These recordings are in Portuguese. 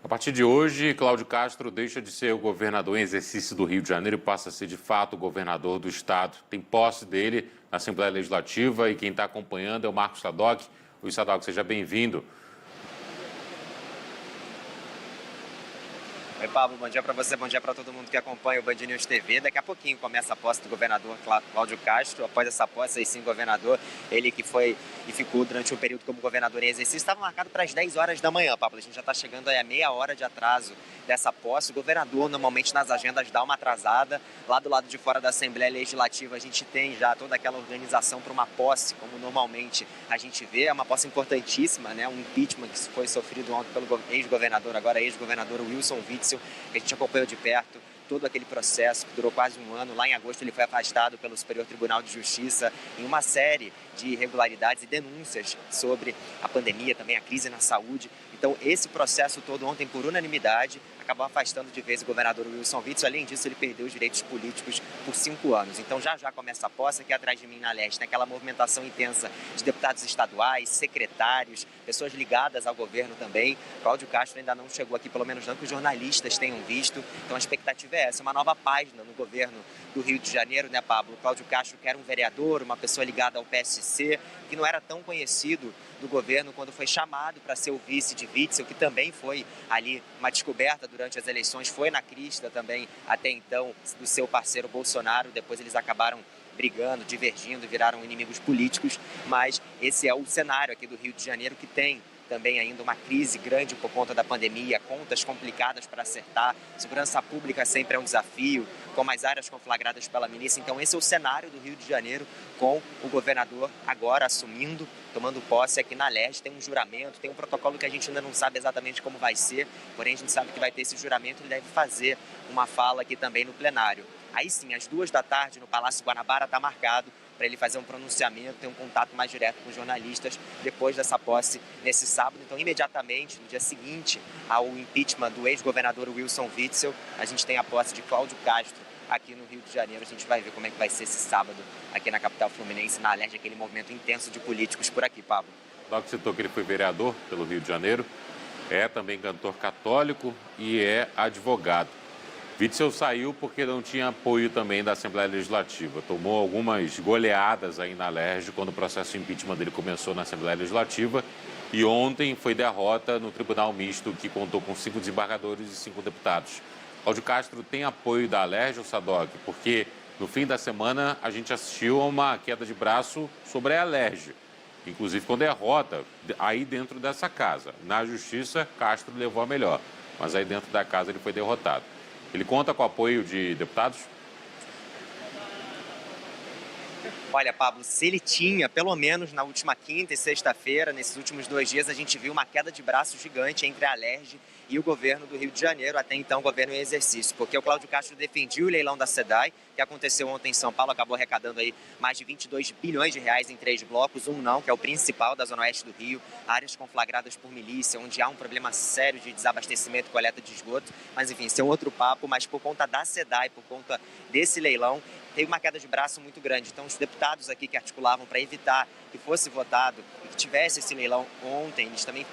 A partir de hoje, Cláudio Castro deixa de ser o governador em exercício do Rio de Janeiro e passa a ser, de fato, o governador do estado. Tem posse dele na Assembleia Legislativa e quem está acompanhando é o Marcos Sadoc. Luiz Sadoc, seja bem-vindo. Oi, Pablo, bom dia para você, bom dia para todo mundo que acompanha o Band News TV. Daqui a pouquinho começa a posse do governador Cláudio Castro. Após essa posse, aí sim, governador, ele que foi e ficou durante um período como governador em exercício, estava marcado para as 10 horas da manhã, Pablo. A gente já está chegando aí a meia hora de atraso dessa posse. O governador, normalmente, nas agendas dá uma atrasada. Lá do lado de fora da Assembleia Legislativa, a gente tem já toda aquela organização para uma posse, como normalmente a gente vê. É uma posse importantíssima, né? Um impeachment que foi sofrido ontem pelo ex-governador, agora ex-governador Wilson Witzel, que a gente acompanhou de perto todo aquele processo que durou quase um ano. Lá em agosto ele foi afastado pelo Superior Tribunal de Justiça em uma série de irregularidades e denúncias sobre a pandemia, também a crise na saúde. Então esse processo todo ontem, por unanimidade, acabou afastando de vez o governador Wilson Witzel. Além disso, ele perdeu os direitos políticos por 5 anos. Então já começa a posse. Aqui atrás de mim na leste tem aquela movimentação intensa de deputados estaduais, secretários, pessoas ligadas ao governo também. Cláudio Castro ainda não chegou aqui, pelo menos não que os jornalistas tenham visto. Então a expectativa é essa, uma nova página no governo do Rio de Janeiro, né, Pablo? Cláudio Castro, que era um vereador, uma pessoa ligada ao PSC, que não era tão conhecido do governo quando foi chamado para ser o vice de Witzel, que também foi ali uma descoberta durante as eleições, foi na crista também até então do seu parceiro Bolsonaro. Depois eles acabaram brigando, divergindo, viraram inimigos políticos, mas esse é o cenário aqui do Rio de Janeiro, que tem também ainda uma crise grande por conta da pandemia, contas complicadas para acertar, segurança pública sempre é um desafio, com as áreas conflagradas pela milícia. Então esse é o cenário do Rio de Janeiro, com o governador agora assumindo, tomando posse aqui na Leste. Tem um juramento, tem um protocolo que a gente ainda não sabe exatamente como vai ser, porém a gente sabe que vai ter esse juramento. Ele deve fazer uma fala aqui também no plenário. Aí sim, às 14h, no Palácio Guanabara, está marcado para ele fazer um pronunciamento, ter um contato mais direto com os jornalistas depois dessa posse nesse sábado. Então, imediatamente, no dia seguinte ao impeachment do ex-governador Wilson Witzel, a gente tem a posse de Cláudio Castro aqui no Rio de Janeiro. A gente vai ver como é que vai ser esse sábado aqui na capital fluminense, na Alerj, aquele movimento intenso de políticos por aqui, Pablo. Logo citou que ele foi vereador pelo Rio de Janeiro, é também cantor católico e é advogado. Witzel saiu porque não tinha apoio também da Assembleia Legislativa. Tomou algumas goleadas aí na Alerj quando o processo de impeachment dele começou na Assembleia Legislativa. E ontem foi derrota no Tribunal Misto, que contou com 5 desembargadores e 5 deputados. Cláudio Castro tem apoio da Alerj, ou Sadoc? Porque no fim da semana a gente assistiu a uma queda de braço sobre a Alerj, inclusive com derrota aí dentro dessa casa. Na Justiça, Castro levou a melhor, mas aí dentro da casa ele foi derrotado. Ele conta com o apoio de deputados? Olha, Pablo, se ele tinha, pelo menos na última quinta e sexta-feira, nesses últimos 2 dias, a gente viu uma queda de braço gigante entre a Alerj e o governo do Rio de Janeiro, até então governo em exercício, porque o Cláudio Castro defendia o leilão da SEDAI, que aconteceu ontem em São Paulo, acabou arrecadando aí mais de 22 bilhões de reais em 3 blocos, um não, que é o principal da Zona Oeste do Rio, áreas conflagradas por milícia, onde há um problema sério de desabastecimento e coleta de esgoto, mas enfim, isso é um outro papo. Mas por conta da SEDAI, por conta desse leilão, teve uma queda de braço muito grande. Então os deputados aqui que articulavam para evitar que fosse votado e que tivesse esse leilão ontem, eles também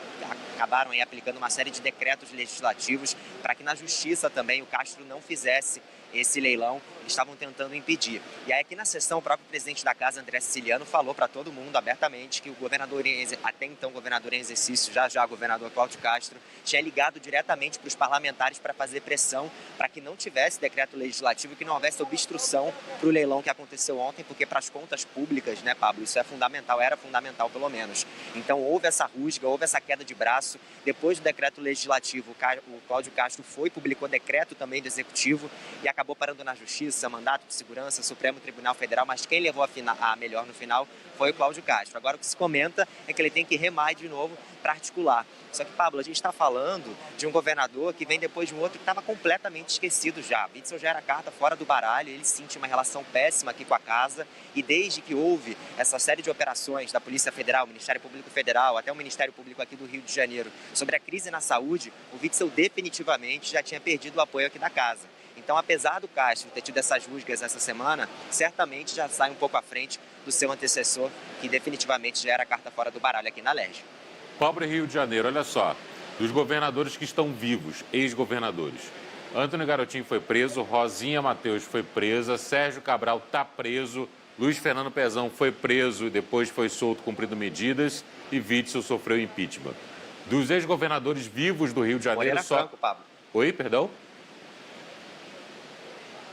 acabaram aí aplicando uma série de decretos legislativos para que na Justiça também o Castro não fizesse esse leilão. Eles estavam tentando impedir. E aí aqui na sessão o próprio presidente da casa, André Siciliano, falou para todo mundo abertamente que o governador, até então governador em exercício, já governador Cláudio Castro, tinha ligado diretamente para os parlamentares para fazer pressão para que não tivesse decreto legislativo, que não houvesse obstrução para o leilão que aconteceu ontem, porque para as contas públicas, né, Pablo, isso é fundamental, era fundamental pelo menos. Então houve essa rusga, houve essa queda de braço. Depois do decreto legislativo, o Cláudio Castro publicou decreto também do executivo e acabou parando na Justiça, mandato de segurança, Supremo Tribunal Federal, mas quem levou a melhor no final foi o Cláudio Castro. Agora o que se comenta é que ele tem que remar de novo para articular. Só que, Pablo, a gente está falando de um governador que vem depois de um outro que estava completamente esquecido já. Witzel já era carta fora do baralho, ele sim tinha uma relação péssima aqui com a casa, e desde que houve essa série de operações da Polícia Federal, Ministério Público Federal, até o Ministério Público aqui do Rio de Janeiro, sobre a crise na saúde, o Witzel definitivamente já tinha perdido o apoio aqui da casa. Então, apesar do Castro ter tido essas rusgas essa semana, certamente já sai um pouco à frente do seu antecessor, que definitivamente já era carta fora do baralho aqui na Alerj. Pobre Rio de Janeiro, olha só. dos governadores que estão vivos, ex-governadores. Antônio Garotinho foi preso, Rosinha Mateus foi presa, Sérgio Cabral está preso, Luiz Fernando Pezão foi preso e depois foi solto cumprindo medidas e Witzel sofreu impeachment. Dos ex-governadores vivos do Rio de Janeiro... Moreira Franco, Pablo. Oi, perdão?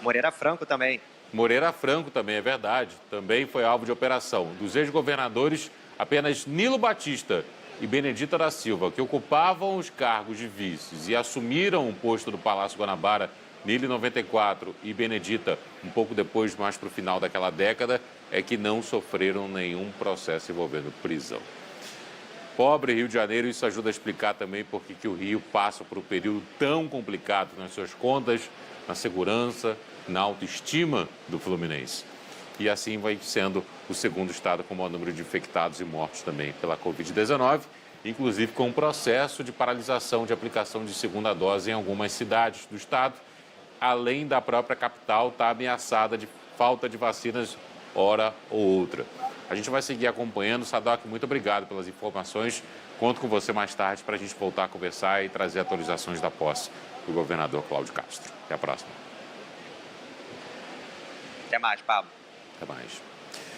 Moreira Franco também. Moreira Franco também, é verdade. Também foi alvo de operação. Dos ex-governadores, apenas Nilo Batista e Benedita da Silva, que ocupavam os cargos de vices e assumiram o posto do Palácio Guanabara, Nilo em 94 e Benedita um pouco depois, mais para o final daquela década, é que não sofreram nenhum processo envolvendo prisão. Pobre Rio de Janeiro, isso ajuda a explicar também por que o Rio passa por um período tão complicado nas suas contas, na segurança, na autoestima do fluminense. E assim vai sendo o segundo estado com o maior número de infectados e mortos também pela Covid-19, inclusive com um processo de paralisação de aplicação de segunda dose em algumas cidades do estado, além da própria capital estar ameaçada de falta de vacinas hora ou outra. A gente vai seguir acompanhando. Sadoc, muito obrigado pelas informações. Conto com você mais tarde para a gente voltar a conversar e trazer atualizações da posse do governador Cláudio Castro. Até a próxima. Até mais, Pablo. Até mais.